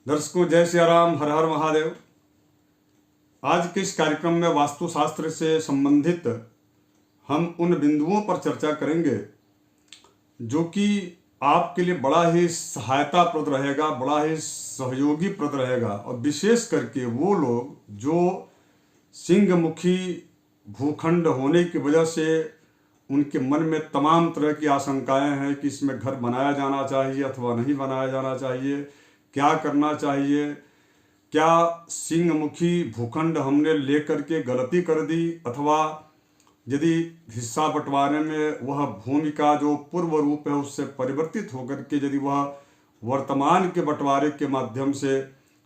दर्शकों, जय श्री राम, हर हर महादेव। आज के इस कार्यक्रम में वास्तुशास्त्र से संबंधित हम उन बिंदुओं पर चर्चा करेंगे जो कि आपके लिए बड़ा ही सहायताप्रद रहेगा, बड़ा ही सहयोगी प्रद रहेगा। और विशेष करके वो लोग जो सिंहमुखी भूखंड होने की वजह से उनके मन में तमाम तरह की आशंकाएं हैं कि इसमें घर बनाया जाना चाहिए अथवा नहीं बनाया जाना चाहिए, क्या करना चाहिए, क्या सिंहमुखी भूखंड हमने लेकर के गलती कर दी, अथवा यदि हिस्सा बंटवारे में वह भूमि का जो पूर्व रूप है उससे परिवर्तित होकर के यदि वह वर्तमान के बंटवारे के माध्यम से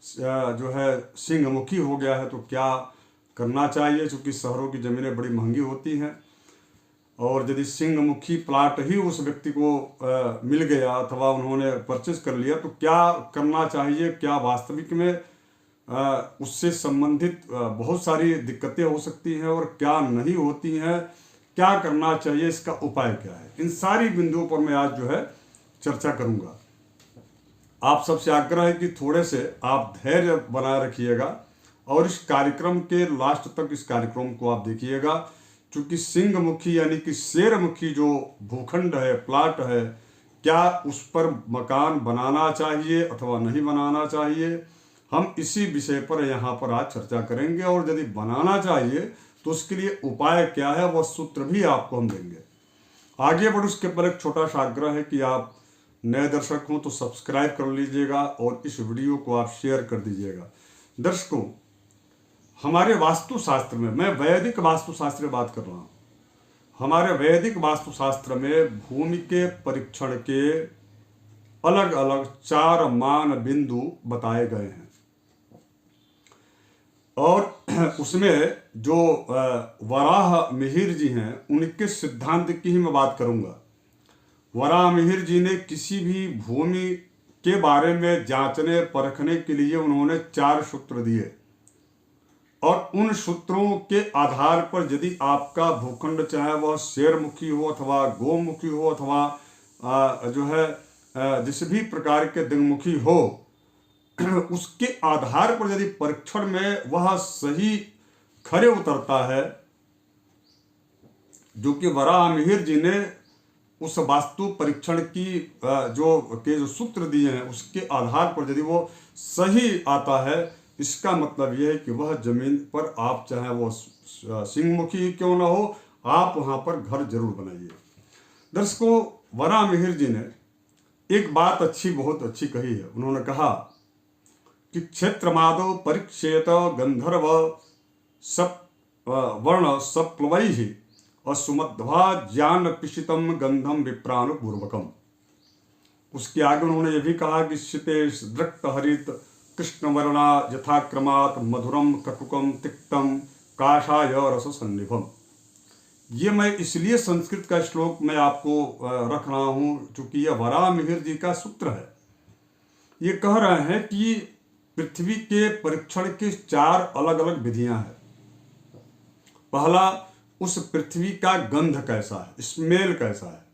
जो है सिंहमुखी हो गया है तो क्या करना चाहिए, क्योंकि शहरों की ज़मीनें बड़ी महंगी होती हैं। और यदि सिंहमुखी प्लाट ही उस व्यक्ति को मिल गया अथवा उन्होंने परचेज कर लिया तो क्या करना चाहिए, क्या वास्तविक में उससे संबंधित बहुत सारी दिक्कतें हो सकती हैं और क्या नहीं होती हैं, क्या करना चाहिए, इसका उपाय क्या है, इन सारी बिंदुओं पर मैं आज जो है चर्चा करूंगा। आप सबसे आग्रह है कि थोड़े से आप धैर्य बनाए रखिएगा और इस कार्यक्रम के लास्ट तक इस कार्यक्रम को आप देखिएगा, क्योंकि सिंहमुखी यानी कि शेरमुखी जो भूखंड है, प्लाट है, क्या उस पर मकान बनाना चाहिए अथवा नहीं बनाना चाहिए, हम इसी विषय पर यहाँ पर आज चर्चा करेंगे। और यदि बनाना चाहिए तो उसके लिए उपाय क्या है वह सूत्र भी आपको हम देंगे। आगे बढ़ उसके पर एक छोटा सा आग्रह है कि आप नए दर्शक हों तो सब्सक्राइब कर लीजिएगा और इस वीडियो को आप शेयर कर दीजिएगा। दर्शकों, हमारे वास्तुशास्त्र में, मैं वैदिक वास्तुशास्त्र की बात कर रहा हूँ, हमारे वैदिक वास्तुशास्त्र में भूमि के परीक्षण के अलग अलग 4 मान बिंदु बताए गए हैं। और उसमें जो वराह मिहिर जी हैं उनके सिद्धांत की ही मैं बात करूंगा। वराह मिहिर जी ने किसी भी भूमि के बारे में जांचने परखने के लिए उन्होंने 4 सूत्र दिए और उन सूत्रों के आधार पर यदि आपका भूखंड चाहे वह शेरमुखी हो अथवा गोमुखी हो अथवा जो है जिस भी प्रकार के दिग्मुखी हो, उसके आधार पर यदि परीक्षण में वह सही खरे उतरता है, जो कि वराह मिहिर जी ने उस वास्तु परीक्षण की जो सूत्र दिए हैं उसके आधार पर यदि वो सही आता है, इसका मतलब यह है कि वह जमीन पर आप चाहे वो सिंहमुखी क्यों ना हो, आप वहां पर घर जरूर बनाइए। दर्शकों, वराह मिहिर जी ने एक बात बहुत अच्छी कही है। उन्होंने कहा कि क्षेत्रमादो परीक्षेत गंधर्व सप वर्ण सप्लवैः असुमध्वा ज्ञान पिशितम गंधम विप्रानुपूर्वकम। उसके आगे उन्होंने ये भी कहा कि शितेश दृक्त हरित कृष्णवर्णा यथाक्रमात् मधुरम कटुकम तिक्तम काषाय रस सन्निभम। ये मैं इसलिए संस्कृत का श्लोक मैं आपको रख रहा हूं क्योंकि यह वराह मिहिर जी का सूत्र है। ये कह रहे हैं कि पृथ्वी के परीक्षण की 4 अलग अलग विधियां हैं। पहला, उस पृथ्वी का गंध कैसा है, स्मेल कैसा है,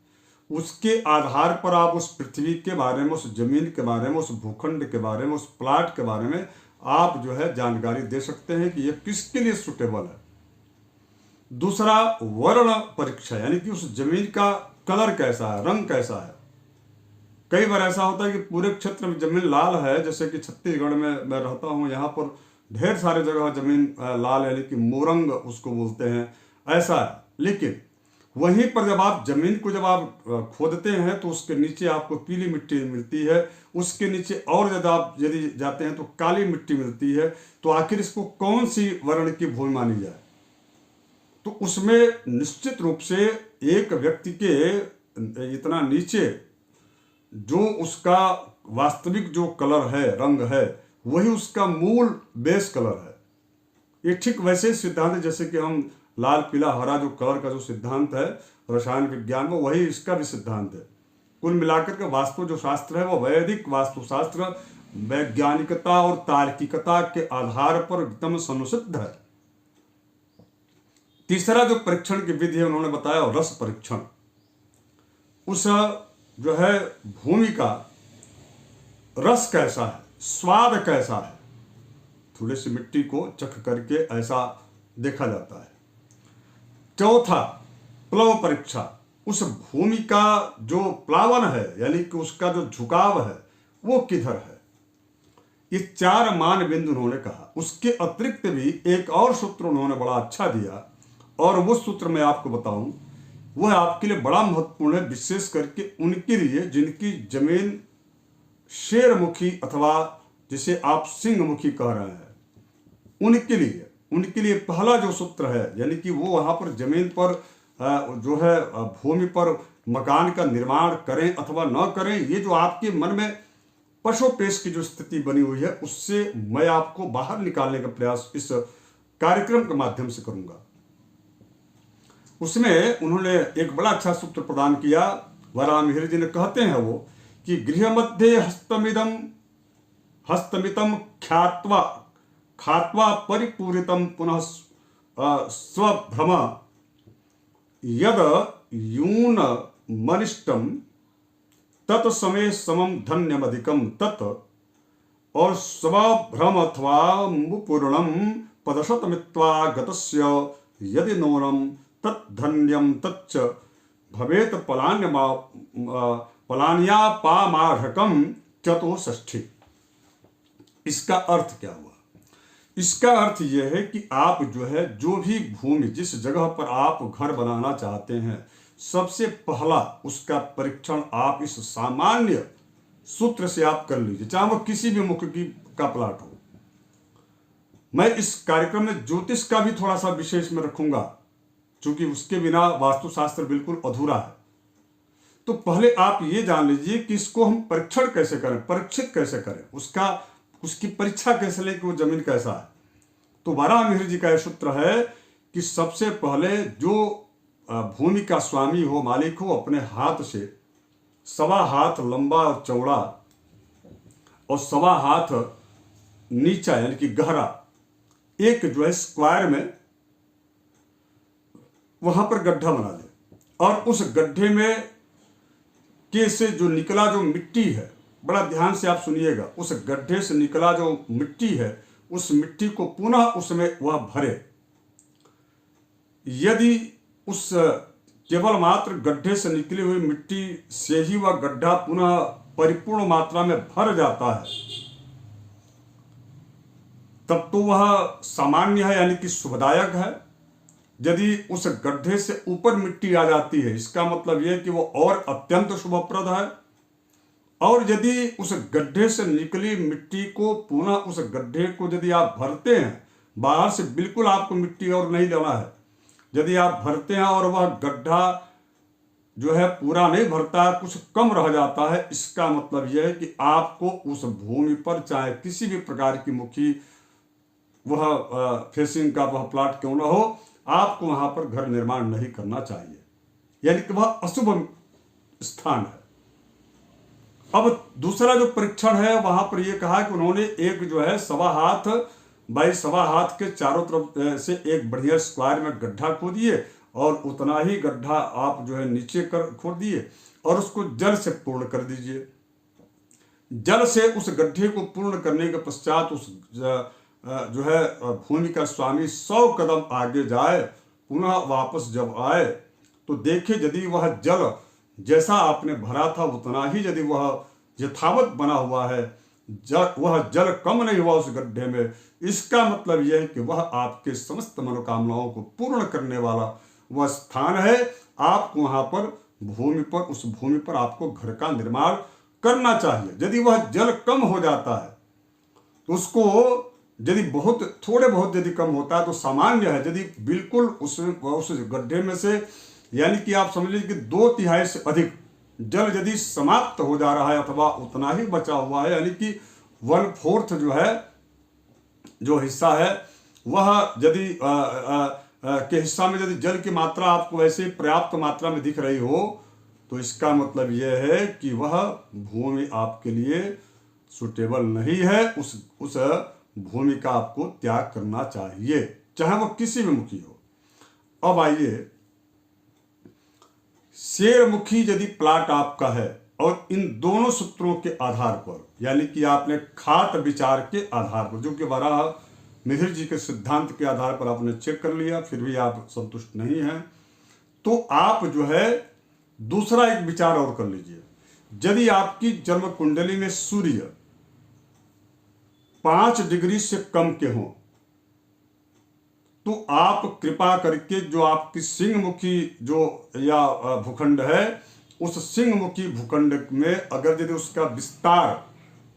उसके आधार पर आप उस पृथ्वी के बारे में, उस जमीन के बारे में, उस भूखंड के बारे में, उस प्लाट के बारे में आप जो है जानकारी दे सकते हैं कि यह किसके लिए सुटेबल है। दूसरा, वर्ण परीक्षा, यानी कि उस जमीन का कलर कैसा है, रंग कैसा है। कई बार ऐसा होता है कि पूरे क्षेत्र में जमीन लाल है, जैसे कि छत्तीसगढ़ में मैं रहता हूँ, यहाँ पर ढेर सारे जगह जमीन लाल यानी कि मोरंग उसको बोलते हैं, ऐसा है। लेकिन वहीं पर जब आप जमीन को जब आप खोदते हैं तो उसके नीचे आपको पीली मिट्टी मिलती है, उसके नीचे और ज़्यादा आप यदि जाते हैं तो काली मिट्टी मिलती है। तो आखिर इसको कौन सी वर्ण की भूमि मानी जाए? तो उसमें निश्चित रूप से एक व्यक्ति के इतना नीचे जो उसका वास्तविक जो कलर है, रंग है, वही उसका मूल बेस कलर है। ये ठीक वैसे सिद्धांत जैसे कि हम लाल पीला हरा जो कलर का जो सिद्धांत है रसायन विज्ञान में, वही इसका भी सिद्धांत है। कुल मिलाकर के वास्तु जो शास्त्र है वो वैदिक वास्तुशास्त्र वैज्ञानिकता और तार्किकता के आधार पर एकदम संसिद्ध है। तीसरा जो परीक्षण की विधि है उन्होंने बताया रस परीक्षण। उस जो है भूमि का रस कैसा है, स्वाद कैसा है, थोड़ी सी मिट्टी को चख करके ऐसा देखा जाता है। चौथा, प्लव परीक्षा, उस भूमि का जो प्लावन है यानी कि उसका जो झुकाव है वो किधर है। ये 4 मान बिंदु उन्होंने कहा। उसके अतिरिक्त भी एक और सूत्र उन्होंने बड़ा अच्छा दिया, और वो सूत्र मैं आपको बताऊं, वह आपके लिए बड़ा महत्वपूर्ण है, विशेष करके उनके लिए जिनकी जमीन शेरमुखी अथवा जिसे आप सिंहमुखी कह रहे हैं, उनके लिए पहला जो सूत्र है, यानी कि वो वहां पर जमीन पर जो है भूमि पर मकान का निर्माण करें अथवा न करें, ये जो आपके मन में पशुपेश की जो स्थिति बनी हुई है उससे मैं आपको बाहर निकालने का प्रयास इस कार्यक्रम के माध्यम से करूंगा। उसमें उन्होंने एक बड़ा अच्छा सूत्र प्रदान किया। वराहमिहिर जी ने कहते हैं वो कि गृह मध्य हस्तमितम ख्यात्वा परिपूरितम पुनः स्वभ्रम यद यून मनिष्टम तत् समय समम धन्यमधिकम तत्, और स्वभ्रम अथवा मुपूर्णम पदशतमित्वा गतस्य यदि नूनम तद्धन्यम तच्च भवेत पलान्यापामार्हकम चतुष्ठी। इसका अर्थ क्या हुआ? इसका अर्थ यह है कि आप जो है जो भी भूमि जिस जगह पर आप घर बनाना चाहते हैं, सबसे पहला उसका परीक्षण आप इस सामान्य सूत्र से आप कर लीजिए, चाहे वो किसी भी मुख का प्लाट हो। मैं इस कार्यक्रम में ज्योतिष का भी थोड़ा सा विशेष में रखूंगा, क्योंकि उसके बिना वास्तुशास्त्र बिल्कुल अधूरा है। तो पहले आप ये जान लीजिए कि इसको हम परीक्षण कैसे करें, परीक्षित कैसे करें, उसकी परीक्षा कैसे लें कि वो जमीन कैसा है। तो वराहमिहिर जी का यह सूत्र है कि सबसे पहले जो भूमि का स्वामी हो, मालिक हो, अपने हाथ से 1.25 हाथ लंबा और चौड़ा और 1.25 हाथ नीचा यानी कि गहरा एक जो है स्क्वायर में वहां पर गड्ढा बना दे, और उस गड्ढे में के से जो निकला जो मिट्टी है, बड़ा ध्यान से आप सुनिएगा, उस गड्ढे से निकला जो मिट्टी है उस मिट्टी को पुनः उसमें वह भरे। यदि उस केवल मात्र गड्ढे से निकली हुई मिट्टी से ही वह गड्ढा पुनः परिपूर्ण मात्रा में भर जाता है, तब तो वह सामान्य है यानी कि शुभदायक है। यदि उस गड्ढे से ऊपर मिट्टी आ जाती है, इसका मतलब यह कि वो और अत्यंत शुभप्रद है। और यदि उस गड्ढे से निकली मिट्टी को पुनः उस गड्ढे को यदि आप भरते हैं, बाहर से बिल्कुल आपको मिट्टी और नहीं लेना है, यदि आप भरते हैं और वह गड्ढा जो है पूरा नहीं भरता है, कुछ कम रह जाता है, इसका मतलब यह है कि आपको उस भूमि पर चाहे किसी भी प्रकार की मुखी वह फेसिंग का वह प्लाट क्यों ना हो, आपको वहां पर घर निर्माण नहीं करना चाहिए, यानी कि वह अशुभ स्थान है। अब दूसरा जो परीक्षण है वहां पर यह कहा कि उन्होंने एक जो है 1.25 हाथ बाई 1.25 हाथ के चारों तरफ से एक बढ़िया स्क्वायर में गड्ढा खोदिए, और उतना ही गड्ढा आप जो है नीचे कर खोद दिए और उसको जल से पूर्ण कर दीजिए। जल से उस गड्ढे को पूर्ण करने के पश्चात उस जो है भूमि का स्वामी 100 कदम आगे जाए, पुनः वापस जब आए तो देखे यदि वह जल जैसा आपने भरा था उतना ही यदि वह यथावत बना हुआ है, वह जल कम नहीं हुआ उस गड्ढे में, इसका मतलब यह है कि वह आपके समस्त मनोकामनाओं को पूर्ण करने वाला वह स्थान है। आपको वहां पर उस भूमि पर आपको घर का निर्माण करना चाहिए। यदि वह जल कम हो जाता है तो उसको यदि थोड़े बहुत यदि कम होता है तो सामान्य है। यदि बिल्कुल उस गड्ढे में से यानी कि आप समझ लीजिए कि 2/3 से अधिक जल यदि समाप्त हो जा रहा है अथवा उतना ही बचा हुआ है, यानी कि 1/4 जो है जो हिस्सा है वह यदि के हिस्सा में यदि जल की मात्रा आपको वैसे पर्याप्त मात्रा में दिख रही हो, तो इसका मतलब यह है कि वह भूमि आपके लिए सुटेबल नहीं है। उस भूमि का आपको त्याग करना चाहिए, चाहे वह किसी भी मुखी हो। अब आइए, शेरमुखी यदि प्लाट आपका है और इन दोनों सूत्रों के आधार पर, यानी कि आपने खात विचार के आधार पर, जो कि वराह मिहिर जी के सिद्धांत के आधार पर आपने चेक कर लिया, फिर भी आप संतुष्ट नहीं हैं, तो आप जो है दूसरा एक विचार और कर लीजिए। यदि आपकी जन्म कुंडली में सूर्य 5 डिग्री से कम के हों, तो आप कृपा करके जो आपकी सिंहमुखी जो या भूखंड है, उस सिंहमुखी भूखंड में अगर यदि उसका विस्तार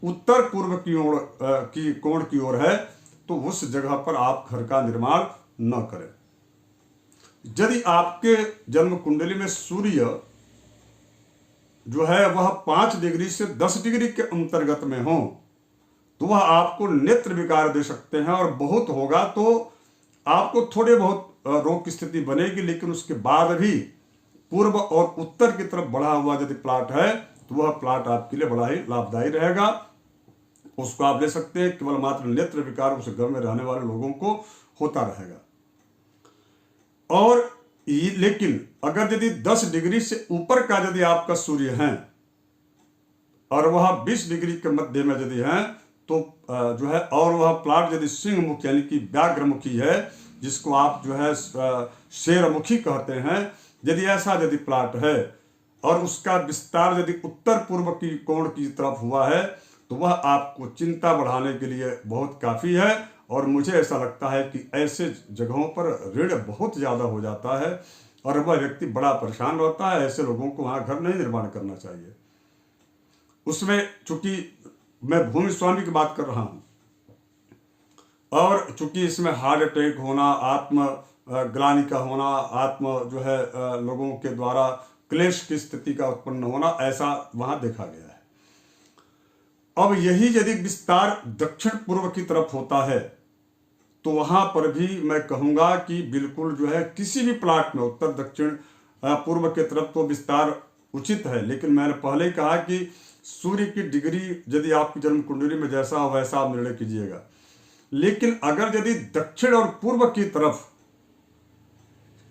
उत्तर पूर्व की ओर की कोण की ओर है, तो उस जगह पर आप घर का निर्माण न करें। यदि आपके जन्म कुंडली में सूर्य जो है वह 5 डिग्री से 10 डिग्री के अंतर्गत में हो, तो वह आपको नेत्र विकार दे सकते हैं, और बहुत होगा तो आपको थोड़े बहुत रोग की स्थिति बनेगी, लेकिन उसके बाद भी पूर्व और उत्तर की तरफ बढ़ा हुआ यदि प्लाट है, तो वह प्लाट आपके लिए बड़ा ही लाभदायी रहेगा। उसको आप ले सकते हैं। केवल मात्र नेत्र विकार उस घर में रहने वाले लोगों को होता रहेगा। और लेकिन अगर यदि 10 डिग्री से ऊपर का यदि आपका सूर्य है और वह 20 डिग्री के मध्य में यदि है, तो जो है, और वह प्लाट यदि सिंहमुखी यानी कि व्याघ्रमुखी है, जिसको आप जो है शेरमुखी कहते हैं, यदि ऐसा यदि प्लाट है और उसका विस्तार यदि उत्तर पूर्व की कोण की तरफ हुआ है, तो वह आपको चिंता बढ़ाने के लिए बहुत काफ़ी है। और मुझे ऐसा लगता है कि ऐसे जगहों पर ऋण बहुत ज़्यादा हो जाता है और वह व्यक्ति बड़ा परेशान रहता है। ऐसे लोगों को वहाँ घर नहीं निर्माण करना चाहिए। उसमें चूंकि मैं भूमि स्वामी की बात कर रहा हूँ, और चूंकि इसमें हार्ट अटैक होना, आत्म ग्लानि का होना, आत्म जो है लोगों के द्वारा क्लेश की स्थिति का उत्पन्न होना, ऐसा वहाँ देखा गया है। अब यही यदि विस्तार दक्षिण पूर्व की तरफ होता है, तो वहां पर भी मैं कहूंगा कि बिल्कुल जो है किसी भी प्लाट में उत्तर दक्षिण पूर्व की तरफ तो विस्तार उचित है, लेकिन मैंने पहले ही कहा कि सूर्य की डिग्री यदि आपकी जन्म कुंडली में जैसा हो वैसा आप निर्णय कीजिएगा। लेकिन अगर यदि दक्षिण और पूर्व की तरफ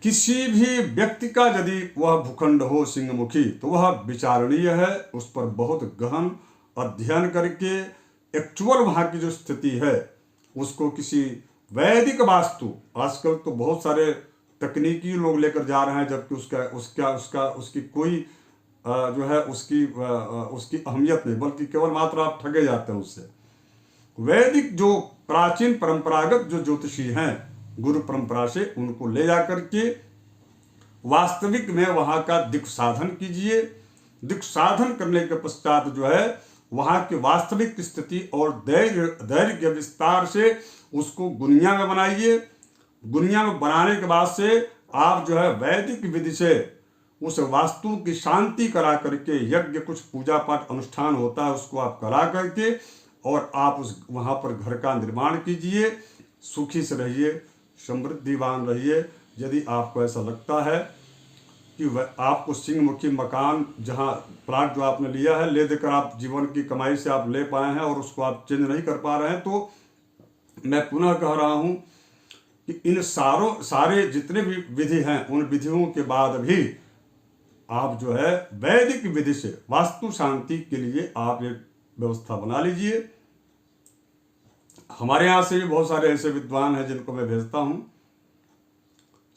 किसी भी व्यक्ति का यदि वह भूखंड हो सिंहमुखी, तो वह विचारणीय है। उस पर बहुत गहन अध्ययन करके एक्चुअल वहां की जो स्थिति है उसको किसी वैदिक वास्तु, आजकल तो बहुत सारे तकनीकी लोग लेकर जा रहे हैं, जबकि उसकी कोई जो है उसकी अहमियत नहीं, बल्कि केवल मात्र आप ठगे जाते हैं उससे। वैदिक जो प्राचीन परंपरागत जो ज्योतिषी हैं गुरु परंपरा से, उनको ले जा करके वास्तविक में वहां का दिक् साधन कीजिए। दिक् साधन करने के पश्चात जो है वहां की वास्तविक स्थिति और दैर्घ्य विस्तार से उसको गुनिया में बनाइए। गुनिया में बनाने के बाद से आप जो है वैदिक विधि से उस वास्तु की शांति करा करके, यज्ञ कुछ पूजा पाठ अनुष्ठान होता है उसको आप करा करके, और आप उस वहां पर घर का निर्माण कीजिए। सुखी से रहिए, समृद्धिवान रहिए। यदि आपको ऐसा लगता है कि आपको सिंहमुखी मकान, जहां प्लाट जो आपने लिया है, ले देकर आप जीवन की कमाई से आप ले पाए हैं और उसको आप चेंज नहीं कर पा रहे हैं, तो मैं पुनः कह रहा हूं कि इन सारे जितने भी विधि हैं, उन विधियों के बाद भी आप जो है वैदिक विधि से वास्तु शांति के लिए आप एक व्यवस्था बना लीजिए। हमारे यहाँ से भी बहुत सारे ऐसे विद्वान हैं जिनको मैं भेजता हूँ।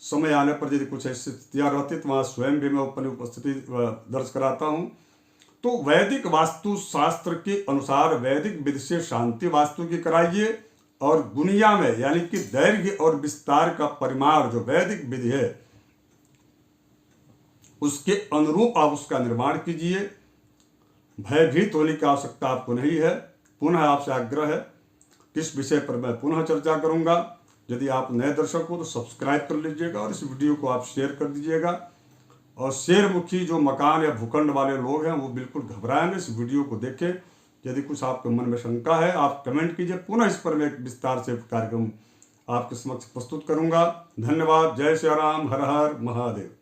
समय आने पर यदि कुछ ऐसी स्थितियाँ रहती तो वहाँ स्वयं भी मैं अपनी उपस्थिति दर्ज कराता हूँ। तो वैदिक वास्तु शास्त्र के अनुसार वैदिक विधि से शांति वास्तु की कराइए, और गुनिया में यानी कि दैर्घ्य और विस्तार का परिमाण जो वैदिक विधि है उसके अनुरूप आप उसका निर्माण कीजिए। भयभीत होने की आवश्यकता आपको नहीं है। पुनः आपसे आग्रह है, किस विषय पर मैं पुनः चर्चा करूंगा। यदि आप नए दर्शक हो तो सब्सक्राइब कर लीजिएगा और इस वीडियो को आप शेयर कर दीजिएगा। और शेरमुखी जो मकान या भूखंड वाले लोग हैं वो बिल्कुल घबराएं, इस वीडियो को देखें। यदि कुछ आपके मन में शंका है आप कमेंट कीजिए, पुनः इस पर मैं एक विस्तार से कार्यक्रम आपके समक्ष प्रस्तुत करूंगा। धन्यवाद। जय श्री राम। हर हर महादेव।